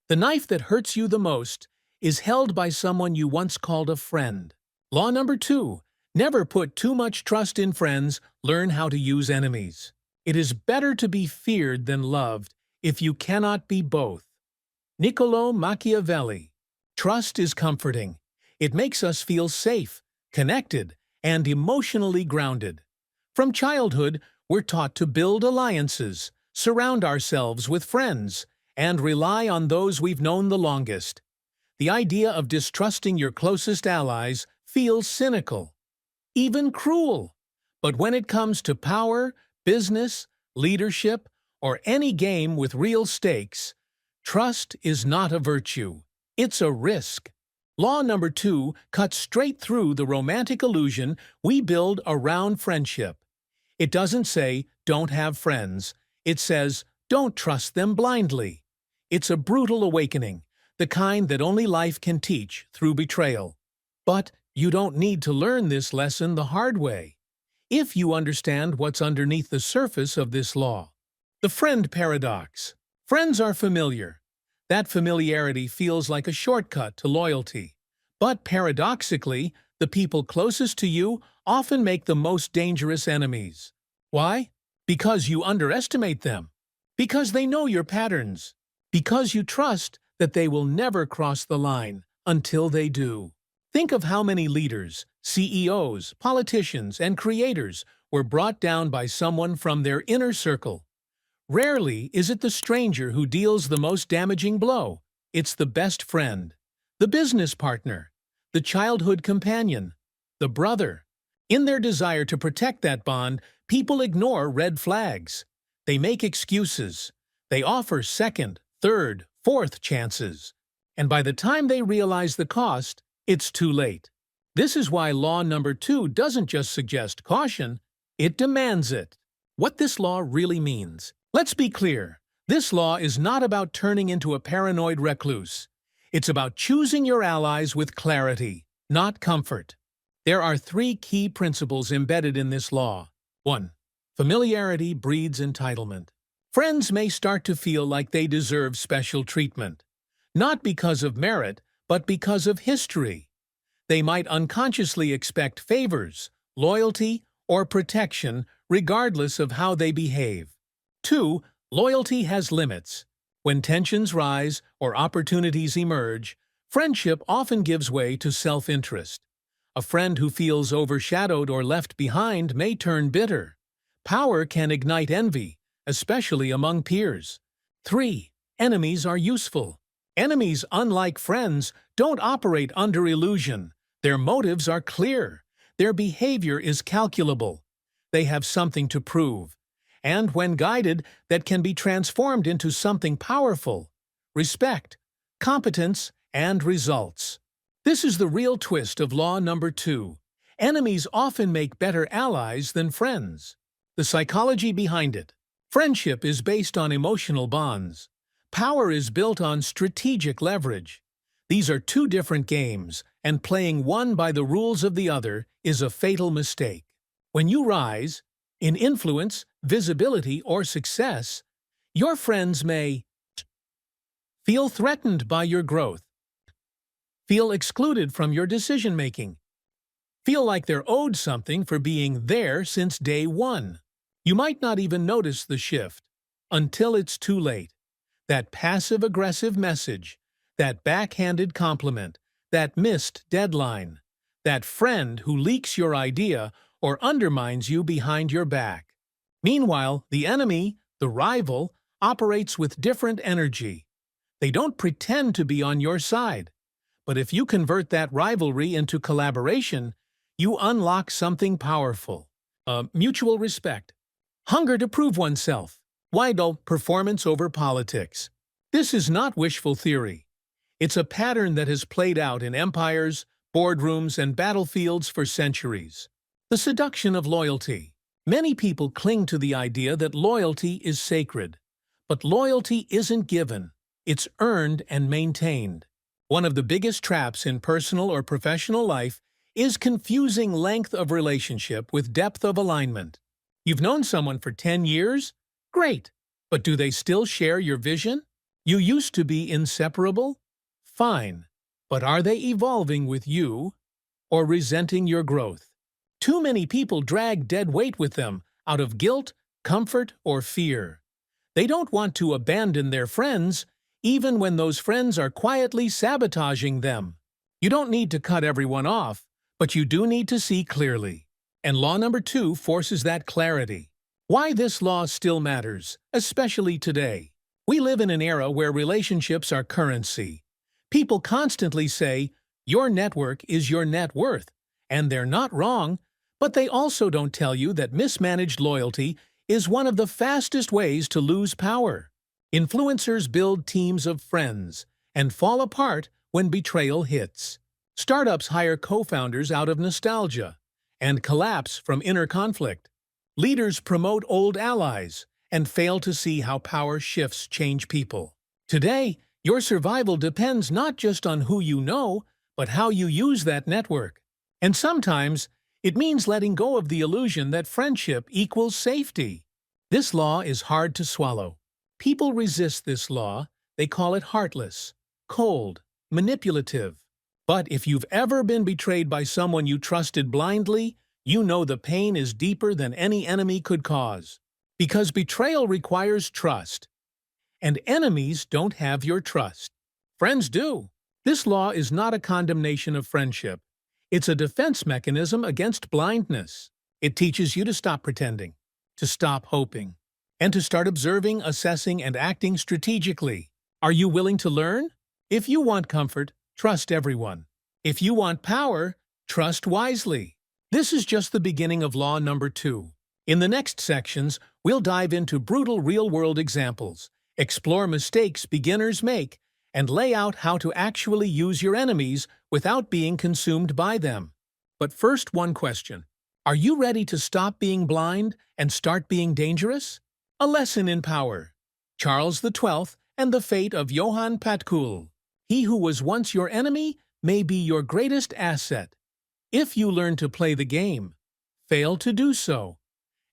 The knife that hurts you the most is held by someone you once called a friend. Law number 2. Never put too much trust in friends, learn how to use enemies. It is better to be feared than loved if you cannot be both. Niccolò Machiavelli. Trust is comforting. It makes us feel safe, connected, and emotionally grounded. From childhood, we're taught to build alliances, surround ourselves with friends, and rely on those we've known the longest. The idea of distrusting your closest allies feels cynical, even cruel. But when it comes to power, business, leadership, or any game with real stakes, trust is not a virtue, it's a risk. Law number 2 cuts straight through the romantic illusion we build around friendship. It doesn't say, don't have friends. It says, don't trust them blindly. It's a brutal awakening, the kind that only life can teach through betrayal. But you don't need to learn this lesson the hard way, if you understand what's underneath the surface of this law. The friend paradox. Friends are familiar. That familiarity feels like a shortcut to loyalty. But paradoxically, the people closest to you often make the most dangerous enemies. Why? Because you underestimate them. Because they know your patterns. Because you trust that they will never cross the line until they do. Think of how many leaders, CEOs, politicians, and creators were brought down by someone from their inner circle. Rarely is it the stranger who deals the most damaging blow. It's the best friend, the business partner, the childhood companion, the brother. In their desire to protect that bond, people ignore red flags. They make excuses. They offer second, third, fourth chances. And by the time they realize the cost, it's too late. This is why law number 2 doesn't just suggest caution, it demands it. What this law really means. Let's be clear, this law is not about turning into a paranoid recluse. It's about choosing your allies with clarity, not comfort. There are 3 key principles embedded in this law. 1. Familiarity breeds entitlement. Friends may start to feel like they deserve special treatment, not because of merit, but because of history. They might unconsciously expect favors, loyalty, or protection regardless of how they behave. 2. Loyalty has limits. When tensions rise or opportunities emerge, friendship often gives way to self-interest. A friend who feels overshadowed or left behind may turn bitter. Power can ignite envy, especially among peers. 3. Enemies are useful. Enemies, unlike friends, don't operate under illusion. Their motives are clear. Their behavior is calculable. They have something to prove. And when guided, that can be transformed into something powerful: respect, competence, and results. This is the real twist of law number 2. Enemies often make better allies than friends. The psychology behind it. Friendship is based on emotional bonds. Power is built on strategic leverage. These are 2 different games, and playing one by the rules of the other is a fatal mistake. When you rise, in influence, visibility, or success, your friends may feel threatened by your growth, feel excluded from your decision-making, feel like they're owed something for being there since day 1. You might not even notice the shift until it's too late. That passive-aggressive message, that backhanded compliment, that missed deadline, that friend who leaks your idea or undermines you behind your back. Meanwhile, the enemy, the rival, operates with different energy. They don't pretend to be on your side. But if you convert that rivalry into collaboration, you unlock something powerful. Mutual respect. Hunger to prove oneself. Wider performance over politics. This is not wishful theory. It's a pattern that has played out in empires, boardrooms, and battlefields for centuries. The seduction of loyalty. Many people cling to the idea that loyalty is sacred. But loyalty isn't given. It's earned and maintained. One of the biggest traps in personal or professional life is confusing length of relationship with depth of alignment. You've known someone for 10 years? Great. But do they still share your vision? You used to be inseparable? Fine. But are they evolving with you or resenting your growth? Too many people drag dead weight with them out of guilt, comfort, or fear. They don't want to abandon their friends, even when those friends are quietly sabotaging them. You don't need to cut everyone off, but you do need to see clearly. And law number 2 forces that clarity. Why this law still matters, especially today. We live in an era where relationships are currency. People constantly say, your network is your net worth, and they're not wrong, but they also don't tell you that mismanaged loyalty is one of the fastest ways to lose power. Influencers build teams of friends and fall apart when betrayal hits. Startups hire co-founders out of nostalgia and collapse from inner conflict. Leaders promote old allies and fail to see how power shifts change people. Today, your survival depends not just on who you know, but how you use that network. And sometimes, it means letting go of the illusion that friendship equals safety. This law is hard to swallow. People resist this law. They call it heartless, cold, manipulative. But if you've ever been betrayed by someone you trusted blindly, you know the pain is deeper than any enemy could cause. Because betrayal requires trust. And enemies don't have your trust. Friends do. This law is not a condemnation of friendship. It's a defense mechanism against blindness. It teaches you to stop pretending, to stop hoping, and to start observing, assessing, and acting strategically. Are you willing to learn? If you want comfort, trust everyone. If you want power, trust wisely. This is just the beginning of law number 2. In the next sections, we'll dive into brutal real-world examples, explore mistakes beginners make, and lay out how to actually use your enemies without being consumed by them. But first, one question. Are you ready to stop being blind and start being dangerous? A lesson in power. Charles XII and the fate of Johann Patkul. He who was once your enemy may be your greatest asset. If you learn to play the game, fail to do so,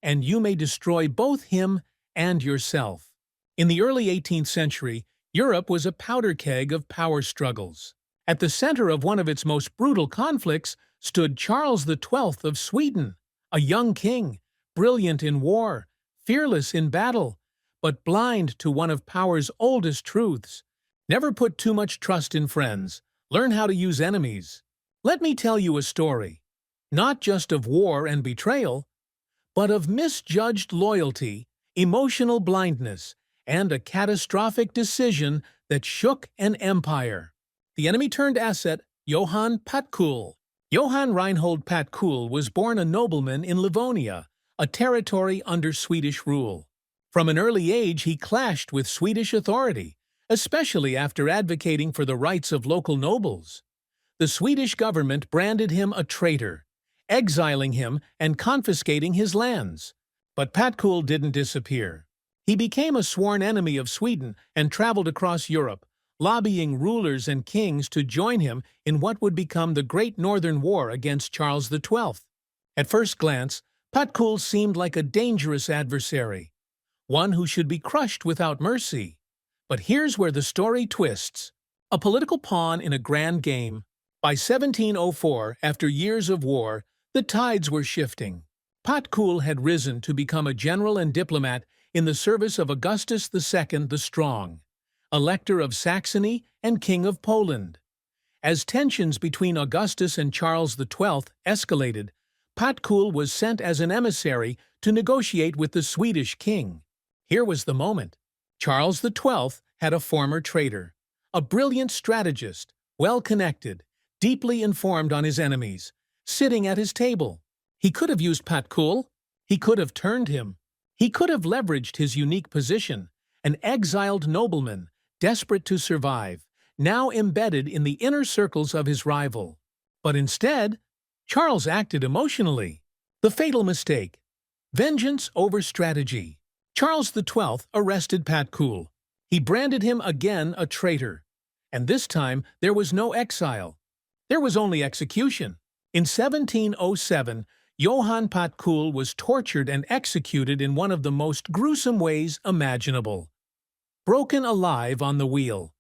and you may destroy both him and yourself. In the early 18th century, Europe was a powder keg of power struggles. At the center of one of its most brutal conflicts stood Charles XII of Sweden, a young king, brilliant in war, fearless in battle, but blind to one of power's oldest truths. Never put too much trust in friends. Learn how to use enemies. Let me tell you a story, not just of war and betrayal, but of misjudged loyalty, emotional blindness, and a catastrophic decision that shook an empire. The enemy-turned-asset, Johann Patkul. Johann Reinhold Patkul was born a nobleman in Livonia, a territory under Swedish rule. From an early age, he clashed with Swedish authority, especially after advocating for the rights of local nobles. The Swedish government branded him a traitor, exiling him and confiscating his lands. But Patkul didn't disappear. He became a sworn enemy of Sweden and traveled across Europe, lobbying rulers and kings to join him in what would become the Great Northern War against Charles XII. At first glance, Patkul seemed like a dangerous adversary, one who should be crushed without mercy. But here's where the story twists. A political pawn in a grand game. By 1704, after years of war, the tides were shifting. Patkul had risen to become a general and diplomat in the service of Augustus II the Strong, Elector of Saxony and King of Poland. As tensions between Augustus and Charles XII escalated, Patkul was sent as an emissary to negotiate with the Swedish king. Here was the moment. Charles XII had a former traitor, a brilliant strategist, well-connected, deeply informed on his enemies, sitting at his table. He could have used Patkul. He could have turned him. He could have leveraged his unique position, an exiled nobleman, desperate to survive, now embedded in the inner circles of his rival. But instead, Charles acted emotionally. The fatal mistake. Vengeance over strategy. Charles XII arrested Patkul. He branded him again a traitor. And this time, there was no exile. There was only execution. In 1707, Johann Patkul was tortured and executed in one of the most gruesome ways imaginable. broken alive on the wheel.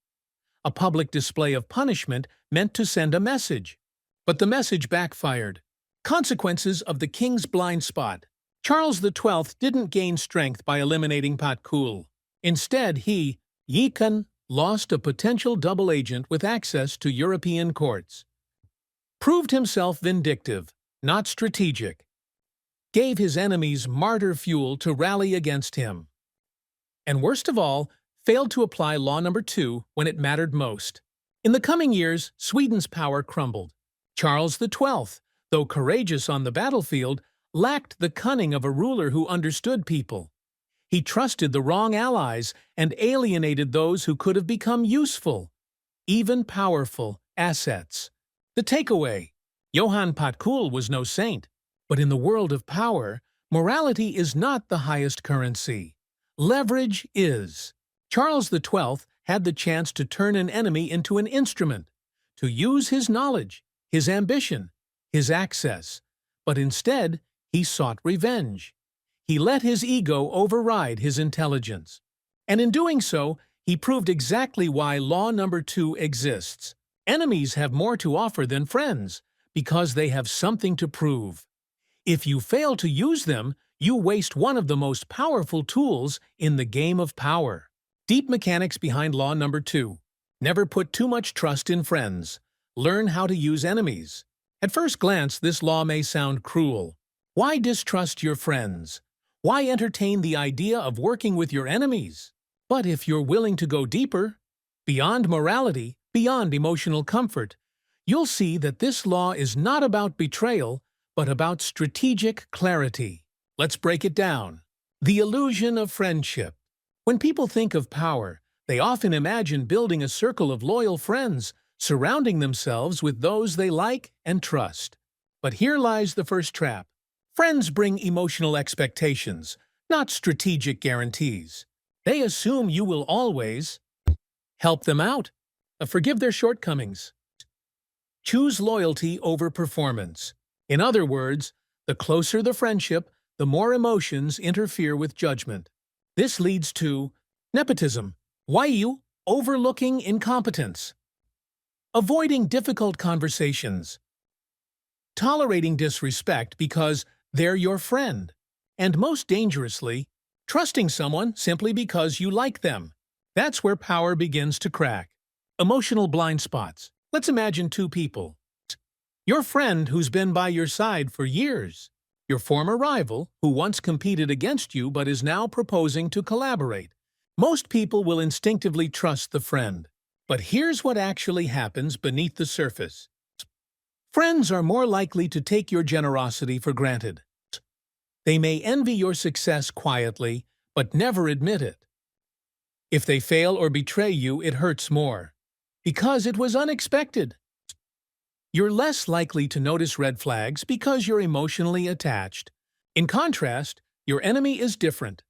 A public display of punishment meant to send a message. But the message backfired. Consequences of the king's blind spot. Charles XII didn't gain strength by eliminating Patkul. Instead, he, Yikan, lost a potential double agent with access to European courts. Proved himself vindictive, not strategic. Gave his enemies martyr fuel to rally against him. And worst of all, failed to apply law number 2 when it mattered most. In the coming years, Sweden's power crumbled. Charles XII, though courageous on the battlefield, lacked the cunning of a ruler who understood people. He trusted the wrong allies and alienated those who could have become useful, even powerful, assets. The takeaway: Johann Patkul was no saint, but in the world of power, morality is not the highest currency. Leverage is. Charles XII had the chance to turn an enemy into an instrument, to use his knowledge, his ambition, his access, but instead he sought revenge. He let his ego override his intelligence. And in doing so, he proved exactly why law number 2 exists. Enemies have more to offer than friends, because they have something to prove. If you fail to use them, you waste one of the most powerful tools in the game of power. Deep mechanics behind law number 2. Never put too much trust in friends. Learn how to use enemies. At first glance, this law may sound cruel. Why distrust your friends? Why entertain the idea of working with your enemies? But if you're willing to go deeper, beyond morality, beyond emotional comfort, you'll see that this law is not about betrayal, but about strategic clarity. Let's break it down. The illusion of friendship. When people think of power, they often imagine building a circle of loyal friends, surrounding themselves with those they like and trust. But here lies the first trap. Friends bring emotional expectations, not strategic guarantees. They assume you will always help them out, forgive their shortcomings. Choose loyalty over performance. In other words, the closer the friendship, the more emotions interfere with judgment. This leads to nepotism, overlooking incompetence, avoiding difficult conversations, tolerating disrespect because they're your friend, and most dangerously, trusting someone simply because you like them. That's where power begins to crack. Emotional blind spots. Let's imagine two people. Your friend who's been by your side for years. Your former rival who once competed against you but is now proposing to collaborate. Most people will instinctively trust the friend. But here's what actually happens beneath the surface. Friends are more likely to take your generosity for granted. They may envy your success quietly, but never admit it. If they fail or betray you, it hurts more. Because it was unexpected. You're less likely to notice red flags because you're emotionally attached. In contrast, your enemy is different.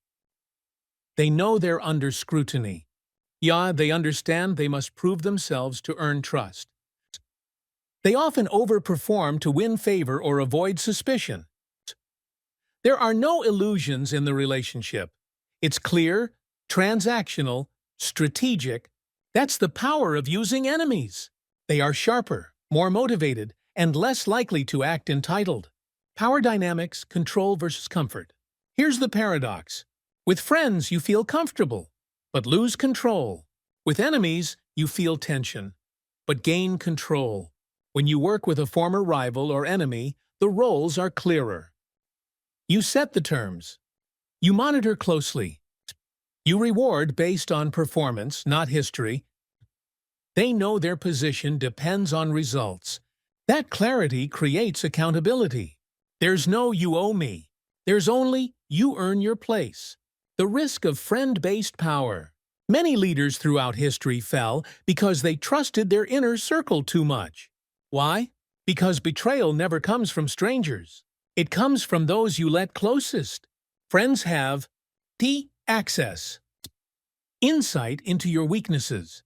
They know they're under scrutiny. Yeah, they understand they must prove themselves to earn trust. They often overperform to win favor or avoid suspicion. There are no illusions in the relationship. It's clear, transactional, strategic. That's the power of using enemies. They are sharper, more motivated, and less likely to act entitled. Power dynamics, control versus comfort. Here's the paradox. With friends, you feel comfortable, but lose control. With enemies, you feel tension, but gain control. When you work with a former rival or enemy, the roles are clearer. You set the terms. You monitor closely. You reward based on performance, not history. They know their position depends on results. That clarity creates accountability. There's no "you owe me." There's only "you earn your place." The risk of friend-based power. Many leaders throughout history fell because they trusted their inner circle too much. Why? Because betrayal never comes from strangers. It comes from those you let closest. Friends have access, insight into your weaknesses,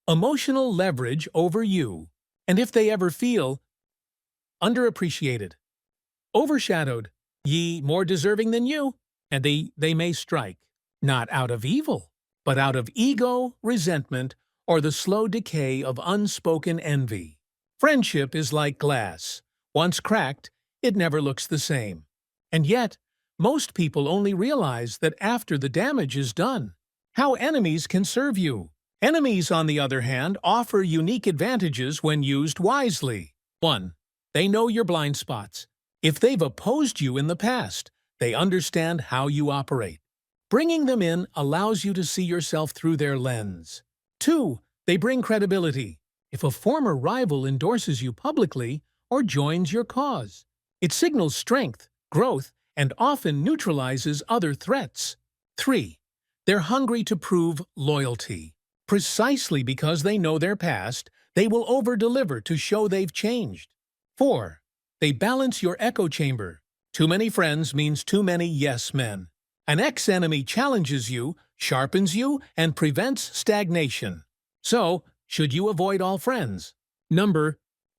emotional leverage over you. And if they ever feel underappreciated, overshadowed, more deserving than you, and they may strike, not out of evil, but out of ego, resentment, or the slow decay of unspoken envy. Friendship is like glass. Once cracked, it never looks the same. And yet, most people only realize that after the damage is done. How enemies can serve you. Enemies, on the other hand, offer unique advantages when used wisely. 1. They know your blind spots. If they've opposed you in the past, they understand how you operate. Bringing them in allows you to see yourself through their lens. 2. They bring credibility. If a former rival endorses you publicly or joins your cause, it signals strength, growth, and often neutralizes other threats. 3. They're hungry to prove loyalty. Precisely because they know their past, they will over-deliver to show they've changed. 4. They balance your echo chamber. Too many friends means too many yes men. An ex-enemy challenges you, sharpens you, and prevents stagnation. So, should you avoid all friends?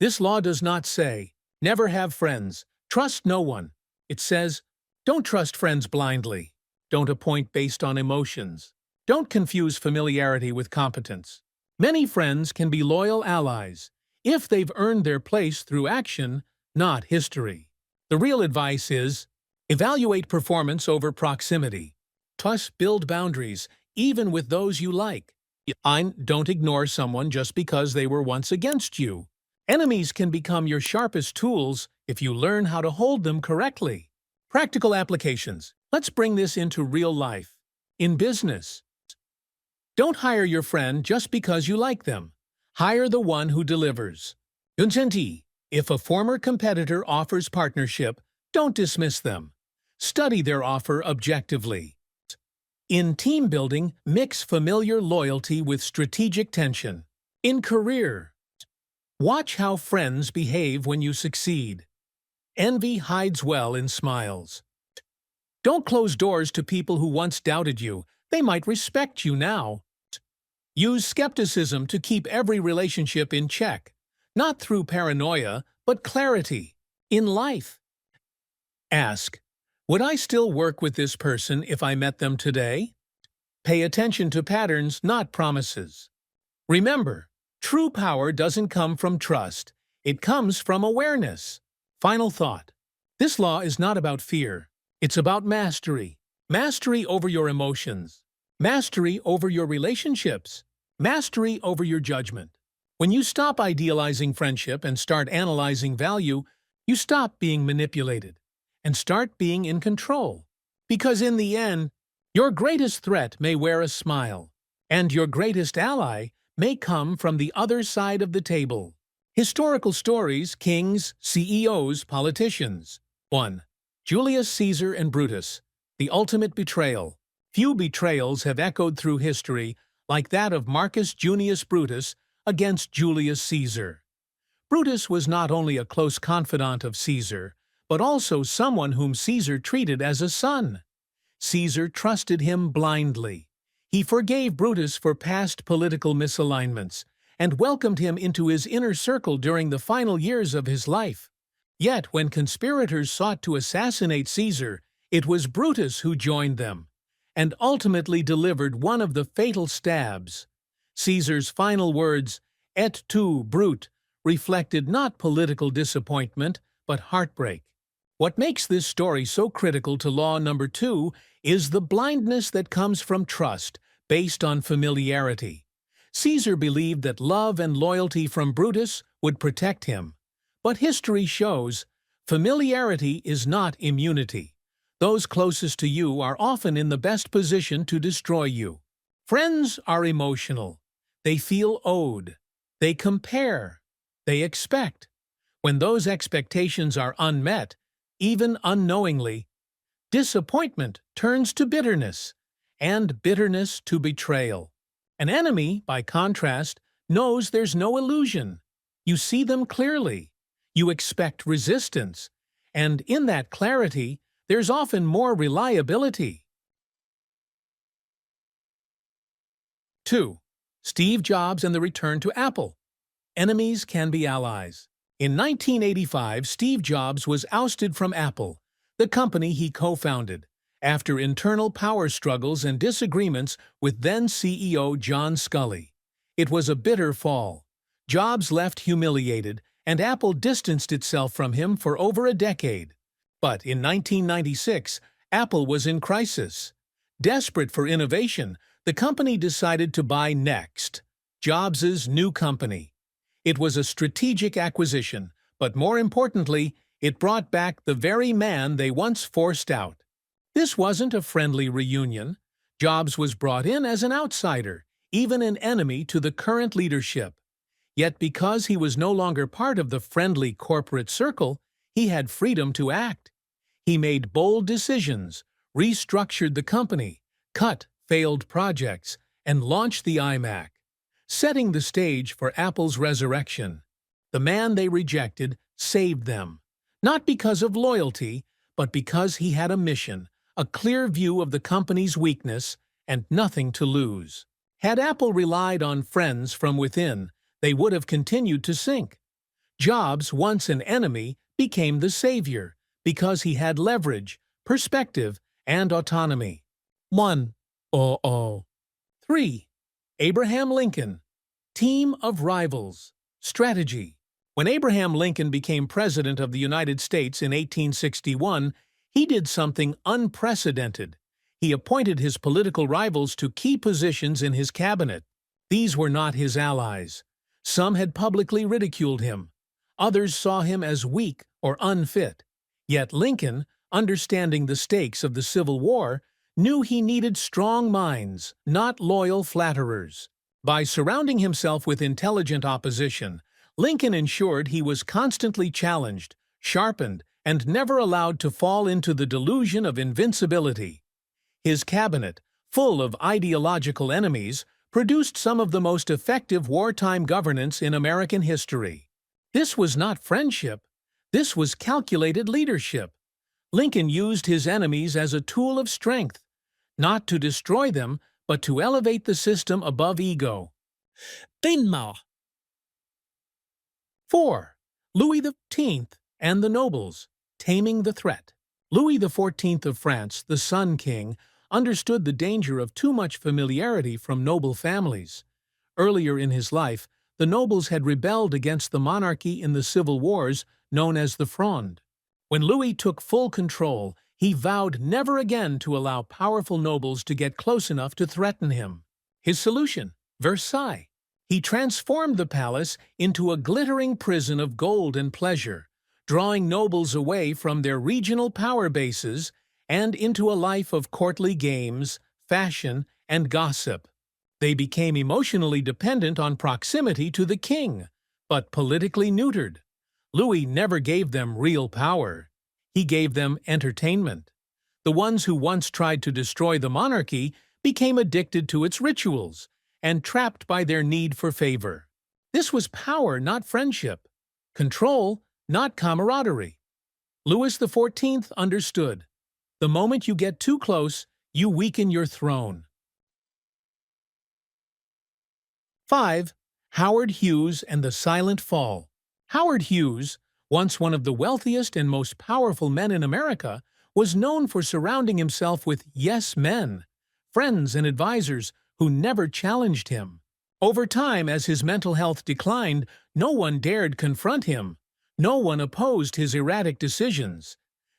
This law does not say, never have friends, trust no one. It says, don't trust friends blindly. Don't appoint based on emotions. Don't confuse familiarity with competence. Many friends can be loyal allies if they've earned their place through action, not history. The real advice is, evaluate performance over proximity. Plus, build boundaries, even with those you like. Don't ignore someone just because they were once against you. Enemies can become your sharpest tools if you learn how to hold them correctly. Practical applications. Let's bring this into real life. In business, don't hire your friend just because you like them. Hire the one who delivers. If a former competitor offers partnership, don't dismiss them. Study their offer objectively. In team building, mix familiar loyalty with strategic tension. In career, watch how friends behave when you succeed. Envy hides well in smiles. Don't close doors to people who once doubted you. They might respect you now. Use skepticism to keep every relationship in check, not through paranoia, but clarity. In life, ask, would I still work with this person if I met them today? Pay attention to patterns, not promises. Remember, true power doesn't come from trust. It comes from awareness. Final thought. This law is not about fear. It's about mastery. Mastery over your emotions. Mastery over your relationships. Mastery over your judgment. When you stop idealizing friendship and start analyzing value, you stop being manipulated and start being in control. Because in the end, your greatest threat may wear a smile, and your greatest ally may come from the other side of the table. Historical stories, kings, CEOs, politicians. 1. Julius Caesar and Brutus, the ultimate betrayal. Few betrayals have echoed through history like that of Marcus Junius Brutus against Julius Caesar. Brutus was not only a close confidant of Caesar, but also someone whom Caesar treated as a son. Caesar trusted him blindly. He forgave Brutus for past political misalignments and welcomed him into his inner circle during the final years of his life. Yet, when conspirators sought to assassinate Caesar, it was Brutus who joined them and ultimately delivered one of the fatal stabs. Caesar's final words, "Et tu, Brute," reflected not political disappointment, but heartbreak. What makes this story so critical to law number 2 is the blindness that comes from trust based on familiarity. Caesar believed that love and loyalty from Brutus would protect him. But history shows familiarity is not immunity. Those closest to you are often in the best position to destroy you. Friends are emotional. They feel owed. They compare. They expect. When those expectations are unmet, even unknowingly, disappointment turns to bitterness, and bitterness to betrayal. An enemy, by contrast, knows there's no illusion. You see them clearly. You expect resistance, and in that clarity, there's often more reliability. 2. Steve Jobs and the return to Apple. Enemies can be allies. In 1985, Steve Jobs was ousted from Apple, the company he co-founded, after internal power struggles and disagreements with then-CEO John Sculley. It was a bitter fall. Jobs left humiliated, and Apple distanced itself from him for over a decade. But in 1996, Apple was in crisis. Desperate for innovation, the company decided to buy Next, Jobs' new company. It was a strategic acquisition, but more importantly, it brought back the very man they once forced out. This wasn't a friendly reunion. Jobs was brought in as an outsider, even an enemy to the current leadership. Yet because he was no longer part of the friendly corporate circle, he had freedom to act. He made bold decisions, restructured the company, cut failed projects, and launched the iMac, setting the stage for Apple's resurrection. The man they rejected saved them, not because of loyalty, but because he had a mission, a clear view of the company's weakness, and nothing to lose. Had Apple relied on friends from within, they would have continued to sink. Jobs, once an enemy, became the savior, because he had leverage, perspective, and autonomy. 1. 3. Abraham Lincoln. Team of rivals. Strategy. When Abraham Lincoln became President of the United States in 1861, he did something unprecedented. He appointed his political rivals to key positions in his cabinet. These were not his allies. Some had publicly ridiculed him. Others saw him as weak or unfit. Yet Lincoln, understanding the stakes of the Civil War, knew he needed strong minds, not loyal flatterers. By surrounding himself with intelligent opposition, Lincoln ensured he was constantly challenged, sharpened, and never allowed to fall into the delusion of invincibility. His cabinet, full of ideological enemies, produced some of the most effective wartime governance in American history. This was not friendship. This was calculated leadership. Lincoln used his enemies as a tool of strength, not to destroy them, but to elevate the system above ego. 4. Louis XIV and the Nobles. Taming the threat. Louis XIV of France, the Sun King, understood the danger of too much familiarity from noble families. Earlier in his life, the nobles had rebelled against the monarchy in the civil wars known as the Fronde. When Louis took full control, he vowed never again to allow powerful nobles to get close enough to threaten him. His solution? Versailles. He transformed the palace into a glittering prison of gold and pleasure, drawing nobles away from their regional power bases and into a life of courtly games, fashion, and gossip. They became emotionally dependent on proximity to the king, but politically neutered. Louis never gave them real power. He gave them entertainment. The ones who once tried to destroy the monarchy became addicted to its rituals and trapped by their need for favor. This was power, not friendship. Control, not camaraderie. Louis XIV understood. The moment you get too close, you weaken your throne. 5. Howard Hughes and the Silent Fall. Howard Hughes, once one of the wealthiest and most powerful men in America, was known for surrounding himself with yes men, friends and advisors who never challenged him. Over time, as his mental health declined, no one dared confront him. No one opposed his erratic decisions.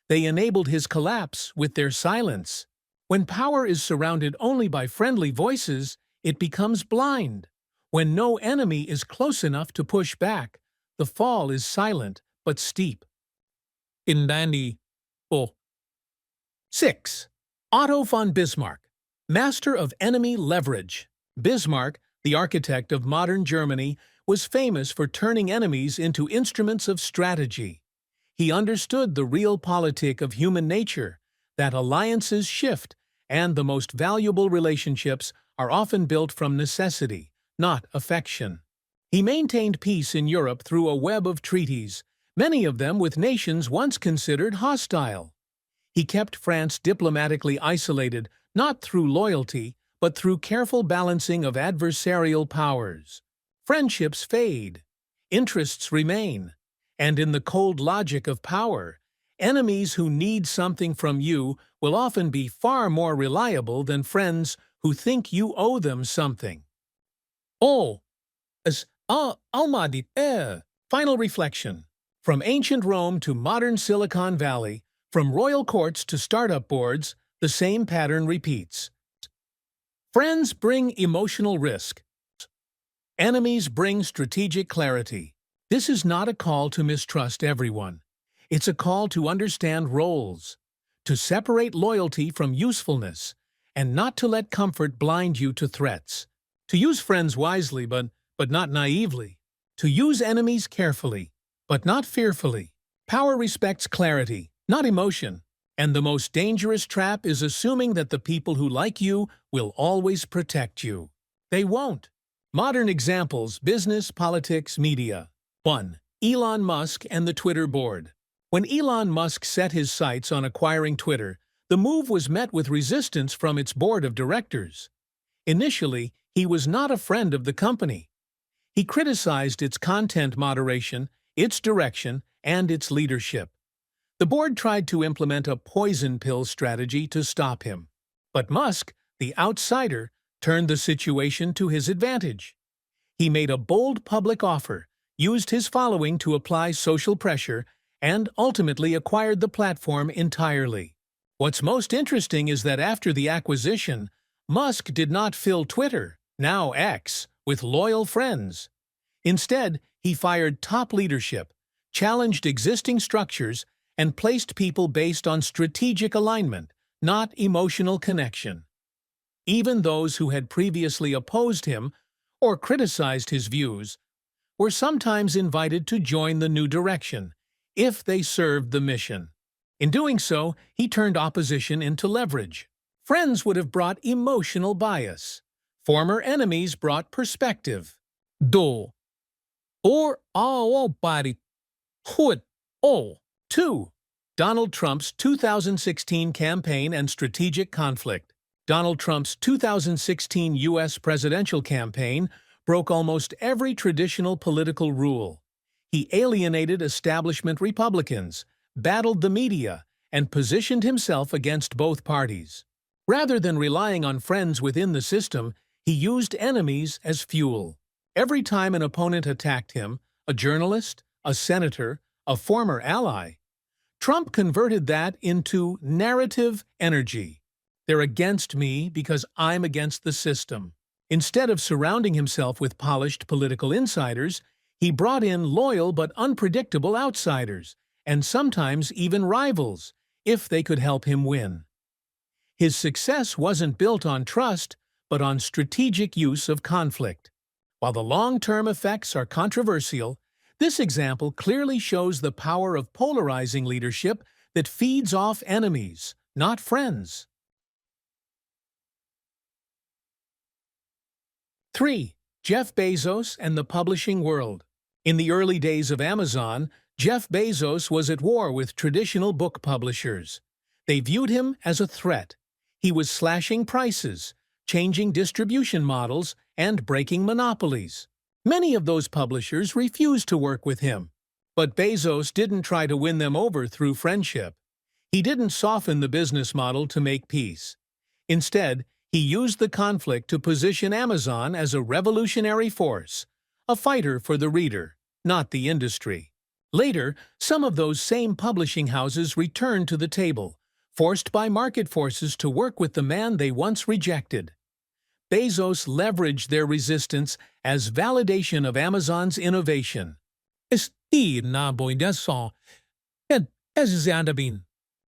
They enabled his collapse with their silence. When power is surrounded only by friendly voices, it becomes blind. When no enemy is close enough to push back, the fall is silent but steep. 6. Otto von Bismarck, master of enemy leverage. Bismarck, the architect of modern Germany, was famous for turning enemies into instruments of strategy. He understood the real politic of human nature, that alliances shift, and the most valuable relationships are often built from necessity, not affection. He maintained peace in Europe through a web of treaties, many of them with nations once considered hostile. He kept France diplomatically isolated, not through loyalty, but through careful balancing of adversarial powers. Friendships fade, interests remain, and in the cold logic of power, Enemies who need something from you will often be far more reliable than friends who think you owe them something. Oh, as Almadit Final reflection. From ancient Rome to modern Silicon Valley, from royal courts to startup boards, the same pattern repeats. Friends bring emotional risk. Enemies bring strategic clarity. This is not a call to mistrust everyone. It's a call to understand roles, to separate loyalty from usefulness, and not to let comfort blind you to threats. To use friends wisely, but not naively. To use enemies carefully, but not fearfully. Power respects clarity, not emotion. And the most dangerous trap is assuming that the people who like you will always protect you. They won't. Modern examples: business, politics, media. 1. Elon Musk and the Twitter board. When Elon Musk set his sights on acquiring Twitter, the move was met with resistance from its board of directors. Initially, he was not a friend of the company. He criticized its content moderation, its direction, and its leadership. The board tried to implement a poison pill strategy to stop him. But Musk, the outsider, turned the situation to his advantage. He made a bold public offer, used his following to apply social pressure, and ultimately acquired the platform entirely. What's most interesting is that after the acquisition, Musk did not fill Twitter, now X, with loyal friends. Instead, he fired top leadership, challenged existing structures, and placed people based on strategic alignment, not emotional connection. Even those who had previously opposed him or criticized his views were sometimes invited to join the new direction, if they served the mission. In doing so, he turned opposition into leverage. Friends would have brought emotional bias. Former enemies brought perspective. Do. Or all body. Hood. Oh. 2. Donald Trump's 2016 campaign and strategic conflict. Donald Trump's 2016 U.S. presidential campaign broke almost every traditional political rule. He alienated establishment Republicans, battled the media, and positioned himself against both parties. Rather than relying on friends within the system, he used enemies as fuel. Every time an opponent attacked him, a journalist, a senator, a former ally, Trump converted that into narrative energy. They're against me because I'm against the system. Instead of surrounding himself with polished political insiders, he brought in loyal but unpredictable outsiders, and sometimes even rivals, if they could help him win. His success wasn't built on trust, but on strategic use of conflict. While the long-term effects are controversial, this example clearly shows the power of polarizing leadership that feeds off enemies, not friends. 3. Jeff Bezos and the publishing world. In the early days of Amazon, Jeff Bezos was at war with traditional book publishers. They viewed him as a threat. He was slashing prices, changing distribution models, and breaking monopolies. Many of those publishers refused to work with him. But Bezos didn't try to win them over through friendship. He didn't soften the business model to make peace. Instead, he used the conflict to position Amazon as a revolutionary force, a fighter for the reader, not the industry. Later, some of those same publishing houses returned to the table, forced by market forces to work with the man they once rejected. Bezos leveraged their resistance as validation of Amazon's innovation.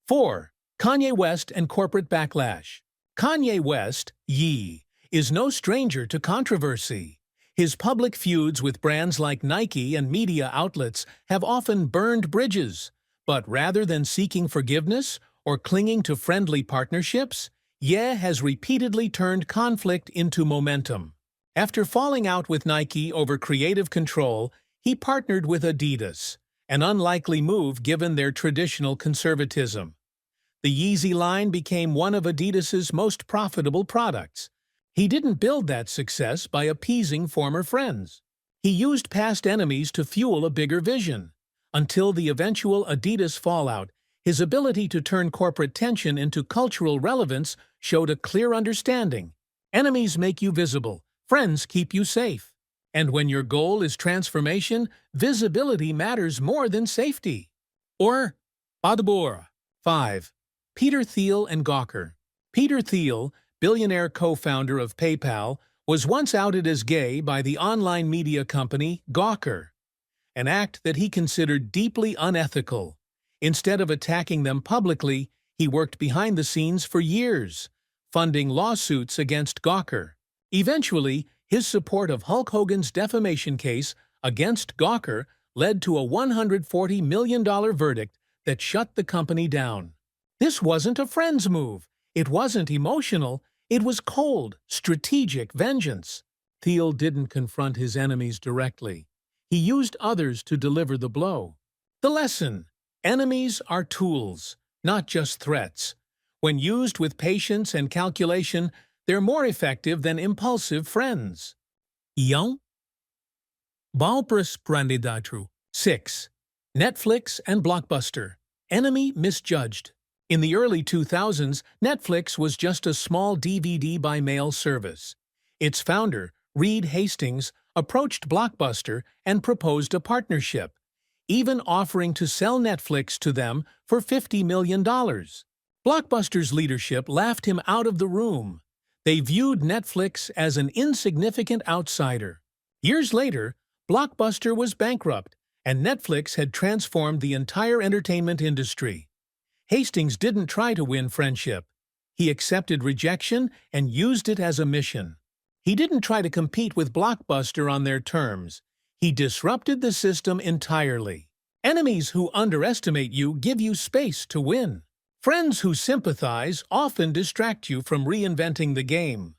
4. Kanye West and corporate backlash. Kanye West, Ye, is no stranger to controversy. His public feuds with brands like Nike and media outlets have often burned bridges. But rather than seeking forgiveness or clinging to friendly partnerships, Ye has repeatedly turned conflict into momentum. After falling out with Nike over creative control, he partnered with Adidas, an unlikely move given their traditional conservatism. The Yeezy line became one of Adidas's most profitable products. He didn't build that success by appeasing former friends. He used past enemies to fuel a bigger vision. Until the eventual Adidas fallout, His ability to turn corporate tension into cultural relevance showed a clear understanding. Enemies make you visible, friends keep you safe. And when your goal is transformation, visibility matters more than safety. Or, Badabora. 5. Peter Thiel and Gawker. Peter Thiel, billionaire co-founder of PayPal, was once outed as gay by the online media company Gawker, an act that he considered deeply unethical. Instead of attacking them publicly, he worked behind the scenes for years, funding lawsuits against Gawker. Eventually, his support of Hulk Hogan's defamation case against Gawker led to a $140 million verdict that shut the company down. This wasn't a friend's move. It wasn't emotional. It was cold, strategic vengeance. Thiel didn't confront his enemies directly. He used others to deliver the blow. The lesson: enemies are tools, not just threats. When used with patience and calculation, they're more effective than impulsive friends. Ião? Balpras Prandidatru. 6. Netflix and Blockbuster. Enemy misjudged. In the early 2000s, Netflix was just a small DVD by mail service. Its founder, Reed Hastings, approached Blockbuster and proposed a partnership, even offering to sell Netflix to them for $50 million. Blockbuster's leadership laughed him out of the room. They viewed Netflix as an insignificant outsider. Years later, Blockbuster was bankrupt, and Netflix had transformed the entire entertainment industry. Hastings didn't try to win friendship. He accepted rejection and used it as a mission. He didn't try to compete with Blockbuster on their terms. He disrupted the system entirely. Enemies who underestimate you give you space to win. Friends who sympathize often distract you from reinventing the game.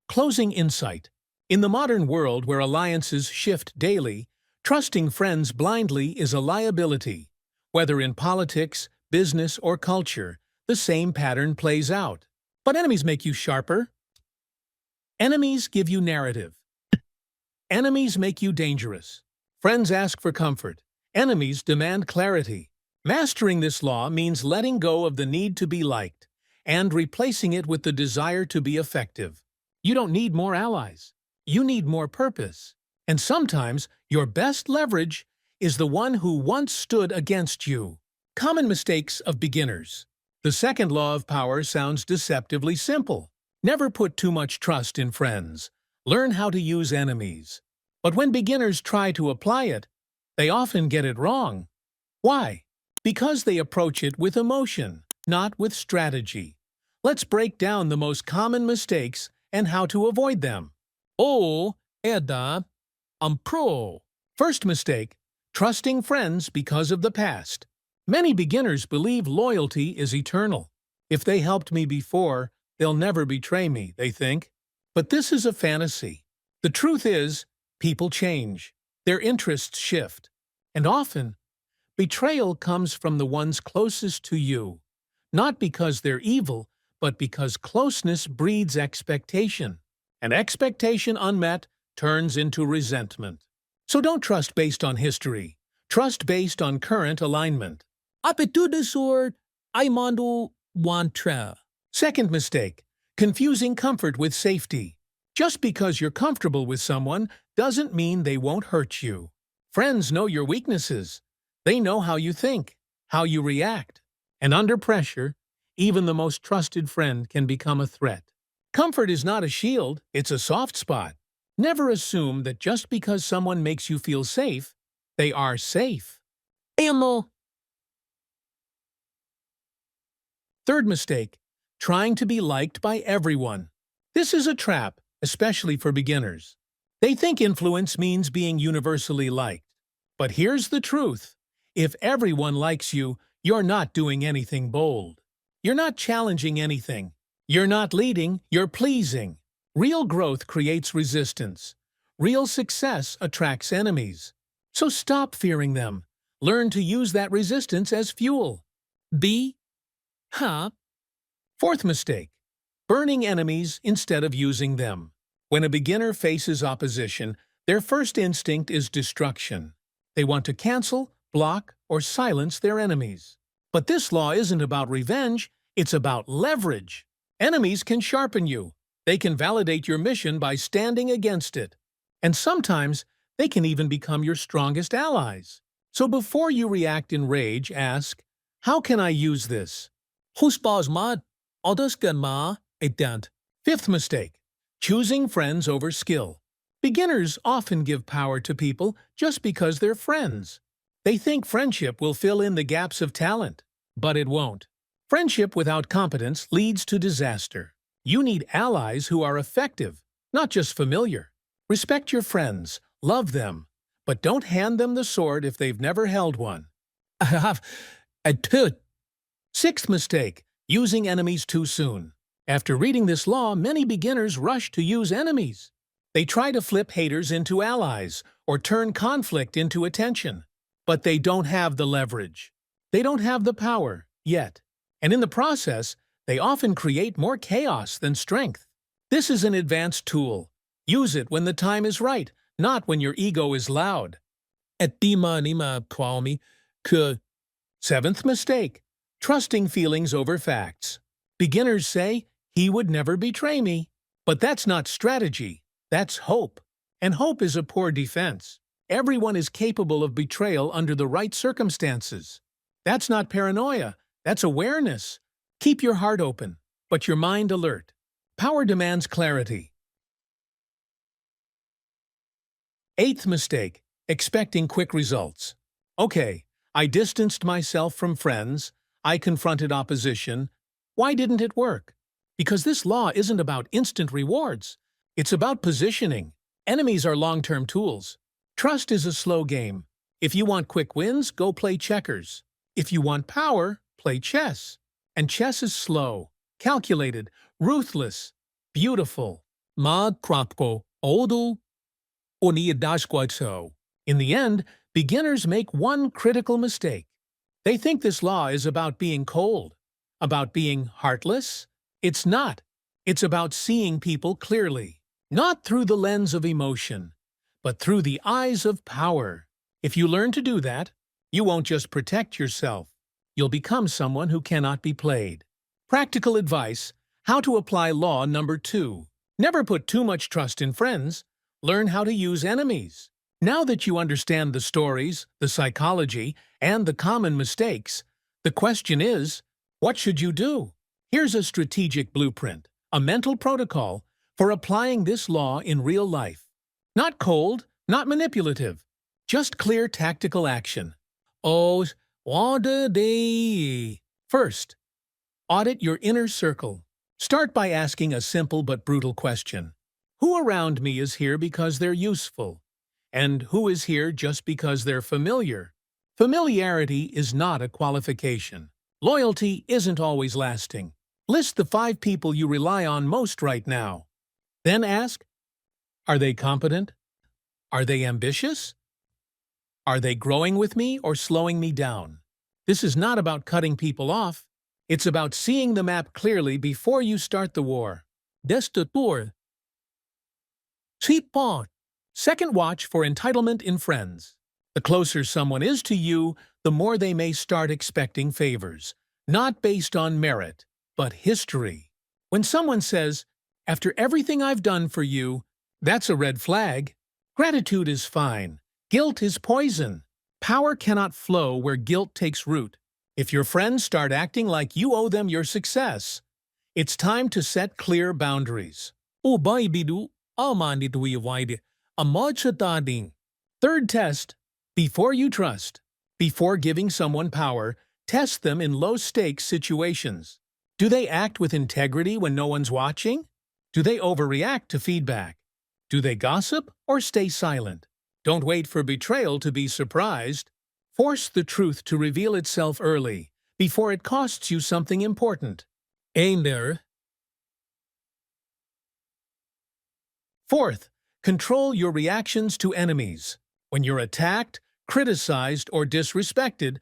Closing insight. In the modern world where alliances shift daily, trusting friends blindly is a liability. Whether in politics, business, or culture, the same pattern plays out. But enemies make you sharper. Enemies give you narrative. Enemies make you dangerous. Friends ask for comfort. Enemies demand clarity. Mastering this law means letting go of the need to be liked and replacing it with the desire to be effective. You don't need more allies. You need more purpose. And sometimes your best leverage is the one who once stood against you. Common mistakes of beginners. The second law of power sounds deceptively simple. Never put too much trust in friends. Learn how to use enemies. But when beginners try to apply it, they often get it wrong. Why? Because they approach it with emotion, not with strategy. Let's break down the most common mistakes and how to avoid them. Pro. First mistake: trusting friends because of the past. Many beginners believe loyalty is eternal. If they helped me before, they'll never betray me, they think. But this is a fantasy. The truth is, people change. Their interests shift. And often, betrayal comes from the ones closest to you. Not because they're evil, but because closeness breeds expectation. And expectation unmet turns into resentment. So don't trust based on history. Trust based on current alignment. Apetudesor aimando wantra. Second mistake: confusing comfort with safety. Just because you're comfortable with someone doesn't mean they won't hurt you. Friends know your weaknesses. They know how you think, how you react. And under pressure, even the most trusted friend can become a threat. Comfort is not a shield, it's a soft spot. Never assume that just because someone makes you feel safe, they are safe. Third mistake: trying to be liked by everyone. This is a trap, especially for beginners. They think influence means being universally liked. But here's the truth. If everyone likes you, you're not doing anything bold. You're not challenging anything. You're not leading, you're pleasing. Real growth creates resistance. Real success attracts enemies. So stop fearing them. Learn to use that resistance as fuel. Fourth mistake: burning enemies instead of using them. When a beginner faces opposition, their first instinct is destruction. They want to cancel, block, or silence their enemies. But this law isn't about revenge, it's about leverage. Enemies can sharpen you. They can validate your mission by standing against it. And sometimes, they can even become your strongest allies. So before you react in rage, ask, how can I use this? Fifth mistake, choosing friends over skill. Beginners often give power to people just because they're friends. They think friendship will fill in the gaps of talent, but it won't. Friendship without competence leads to disaster. You need allies who are effective, not just familiar. Respect your friends, love them, but don't hand them the sword if they've never held one. Sixth mistake, using enemies too soon. After reading this law, many beginners rush to use enemies. They try to flip haters into allies or turn conflict into attention. But they don't have the leverage. They don't have the power, yet. And in the process, they often create more chaos than strength. This is an advanced tool. Use it when the time is right, not when your ego is loud. Seventh mistake, trusting feelings over facts. Beginners say, he would never betray me. But that's not strategy, that's hope. And hope is a poor defense. Everyone is capable of betrayal under the right circumstances. That's not paranoia, that's awareness. Keep your heart open, but your mind alert. Power demands clarity. Eighth mistake, expecting quick results. Okay, I distanced myself from friends, I confronted opposition. Why didn't it work? Because this law isn't about instant rewards. It's about positioning. Enemies are long-term tools. Trust is a slow game. If you want quick wins, go play checkers. If you want power, play chess. And chess is slow, calculated, ruthless, beautiful. In the end, beginners make one critical mistake. They think this law is about being cold, about being heartless. It's not. It's about seeing people clearly, not through the lens of emotion, but through the eyes of power. If you learn to do that, you won't just protect yourself. You'll become someone who cannot be played. Practical advice, how to apply law number 2. Never put too much trust in friends. Learn how to use enemies. Now that you understand the stories, the psychology, and the common mistakes, the question is, what should you do? Here's a strategic blueprint, a mental protocol for applying this law in real life. Not cold, not manipulative, just clear tactical action. First, audit your inner circle. Start by asking a simple but brutal question. Who around me is here because they're useful? And who is here just because they're familiar? Familiarity is not a qualification. Loyalty isn't always lasting. List the 5 people you rely on most right now. Then ask, are they competent? Are they ambitious? Are they growing with me or slowing me down? This is not about cutting people off. It's about seeing the map clearly before you start the war. Second, watch for entitlement in friends. The closer someone is to you, the more they may start expecting favors, not based on merit, but history. When someone says, after everything I've done for you, that's a red flag. Gratitude is fine. Guilt is poison. Power cannot flow where guilt takes root. If your friends start acting like you owe them your success, it's time to set clear boundaries. Third test, before you trust. Before giving someone power, test them in low-stakes situations. Do they act with integrity when no one's watching? Do they overreact to feedback? Do they gossip or stay silent? Don't wait for betrayal to be surprised. Force the truth to reveal itself early, before it costs you something important. Fourth, control your reactions to enemies. When you're attacked, criticized, or disrespected,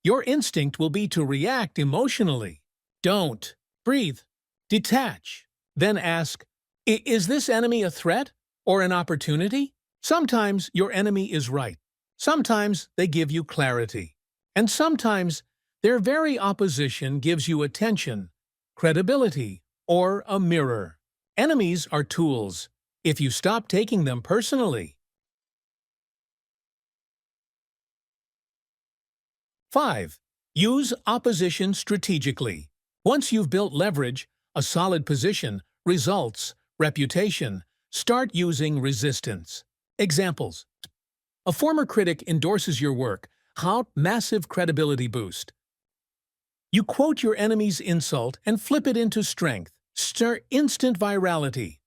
your instinct will be to react emotionally. Don't. Breathe. Detach. Then ask, is this enemy a threat or an opportunity? Sometimes your enemy is right. Sometimes they give you clarity. And sometimes their very opposition gives you attention, credibility, or a mirror. Enemies are tools, if you stop taking them personally. 5. Use opposition strategically. Once you've built leverage, a solid position, results, reputation, start using resistance. Examples. A former critic endorses your work. How massive credibility boost. You quote your enemy's insult and flip it into strength. Stir instant virality.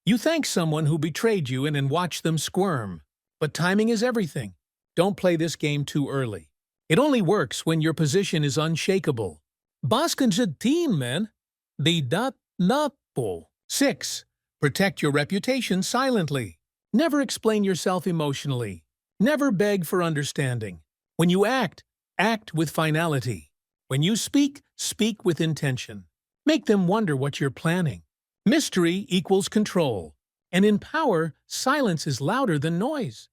You thank someone who betrayed you and watch them squirm. But timing is everything. Don't play this game too early. It only works when your position is unshakable. Baskin's team, man. They not pull. 6. Protect your reputation silently. Never explain yourself emotionally. Never beg for understanding. When you act, act with finality. When you speak, speak with intention. Make them wonder what you're planning. Mystery equals control. And in power, silence is louder than noise.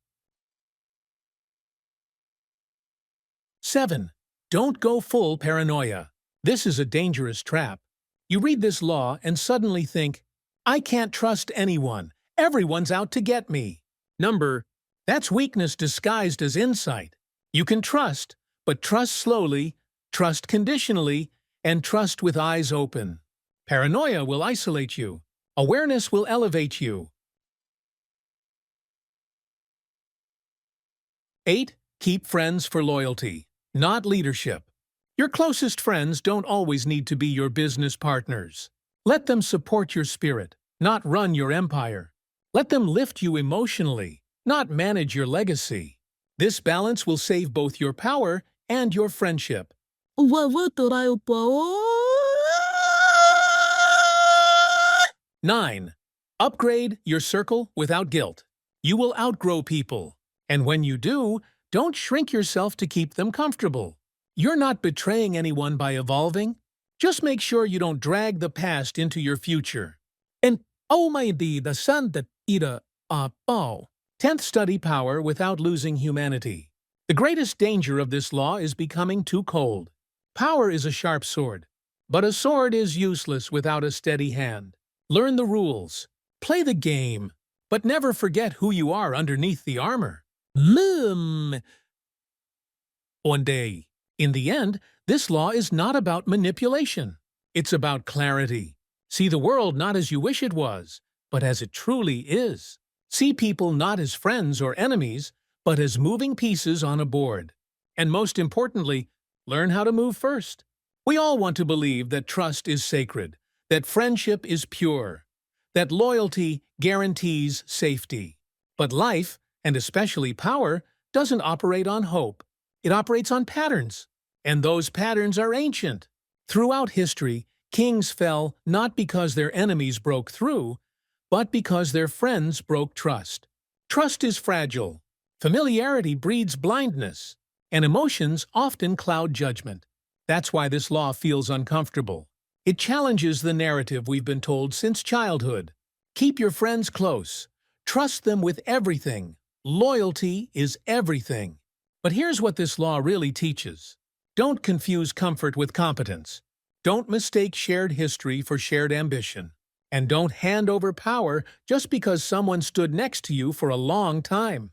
7. Don't go full paranoia. This is a dangerous trap. You read this law and suddenly think, I can't trust anyone. Everyone's out to get me. That's weakness disguised as insight. You can trust, but trust slowly, trust conditionally, and trust with eyes open. Paranoia will isolate you. Awareness will elevate you. 8. Keep friends for loyalty, not leadership. Your closest friends don't always need to be your business partners. Let them support your spirit, not run your empire. Let them lift you emotionally, not manage your legacy. This balance will save both your power and your friendship. 9. Upgrade your circle without guilt. You will outgrow people. And when you do, don't shrink yourself to keep them comfortable. You're not betraying anyone by evolving. Just make sure you don't drag the past into your future. And the sun that ida bow. 10th, study power without losing humanity. The greatest danger of this law is becoming too cold. Power is a sharp sword, but a sword is useless without a steady hand. Learn the rules. Play the game, but never forget who you are underneath the armor. One day. In the end, this law is not about manipulation. It's about clarity. See the world not as you wish it was, but as it truly is. See people not as friends or enemies, but as moving pieces on a board. And most importantly, learn how to move first. We all want to believe that trust is sacred, that friendship is pure, that loyalty guarantees safety. But life, and especially power, doesn't operate on hope. It operates on patterns, and those patterns are ancient. Throughout history, kings fell not because their enemies broke through, but because their friends broke trust. Trust is fragile. Familiarity breeds blindness, and emotions often cloud judgment. That's why this law feels uncomfortable. It challenges the narrative we've been told since childhood. Keep your friends close. Trust them with everything. Loyalty is everything. But here's what this law really teaches. Don't confuse comfort with competence. Don't mistake shared history for shared ambition. And don't hand over power just because someone stood next to you for a long time.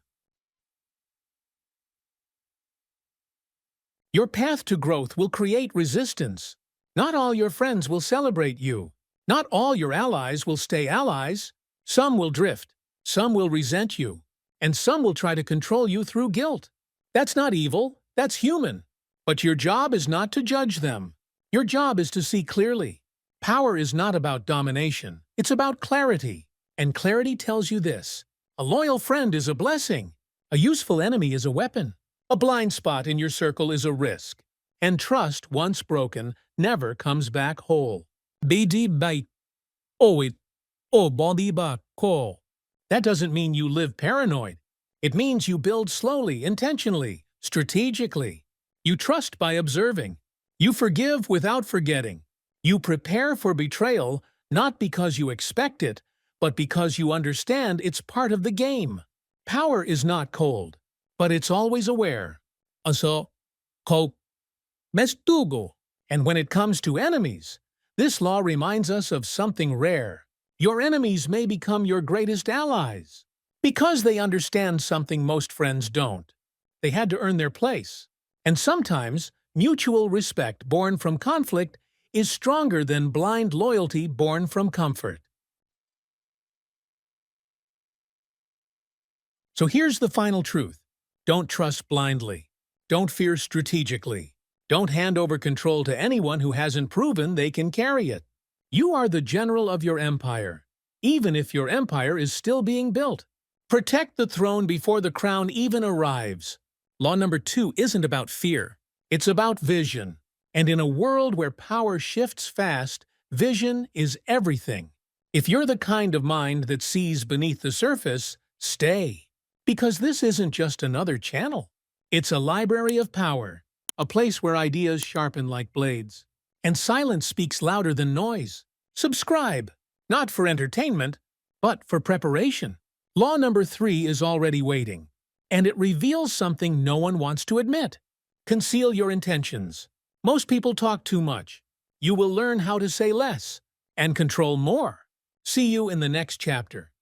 Your path to growth will create resistance. Not all your friends will celebrate you. Not all your allies will stay allies. Some will drift. Some will resent you. And some will try to control you through guilt. That's not evil. That's human. But your job is not to judge them. Your job is to see clearly. Power is not about domination. It's about clarity. And clarity tells you this. A loyal friend is a blessing. A useful enemy is a weapon. A blind spot in your circle is a risk. And trust, once broken, never comes back whole. That doesn't mean you live paranoid. It means you build slowly, intentionally, strategically. You trust by observing. You forgive without forgetting. You prepare for betrayal, not because you expect it, but because you understand it's part of the game. Power is not cold, but it's always aware. Also, ko mestugo. And when it comes to enemies, this law reminds us of something rare. Your enemies may become your greatest allies. Because they understand something most friends don't. They had to earn their place. And sometimes, mutual respect born from conflict is stronger than blind loyalty born from comfort. So here's the final truth. Don't trust blindly. Don't fear strategically. Don't hand over control to anyone who hasn't proven they can carry it. You are the general of your empire, even if your empire is still being built. Protect the throne before the crown even arrives. Law number 2 isn't about fear. It's about vision. And in a world where power shifts fast, vision is everything. If you're the kind of mind that sees beneath the surface, stay. Because this isn't just another channel. It's a library of power, a place where ideas sharpen like blades. And silence speaks louder than noise. Subscribe, not for entertainment, but for preparation. Law number 3 is already waiting, and it reveals something no one wants to admit. Conceal your intentions. Most people talk too much. You will learn how to say less and control more. See you in the next chapter.